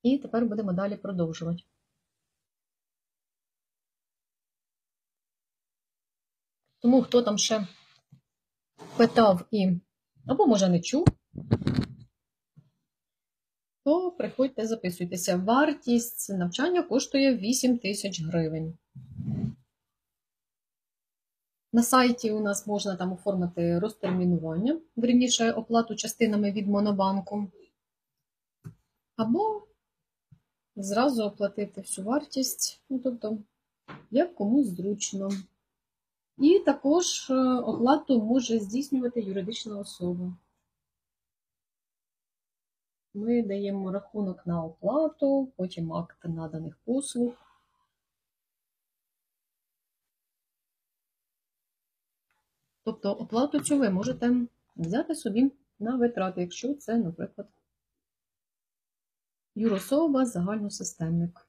І тепер будемо далі продовжувати. Тому хто там ще питав або може не чув, то приходьте, записуйтеся. Вартість навчання коштує 8 тисяч гривень. На сайті у нас можна там оформити розтермінування, вірніше оплату частинами від Монобанку, або зразу оплатити всю вартість, тобто як комусь зручно. І також оплату може здійснювати юридична особа. Ми даємо рахунок на оплату, потім акт наданих послуг. Тобто оплату цю ви можете взяти собі на витрати, якщо це, наприклад, юрособа, загальносистемник.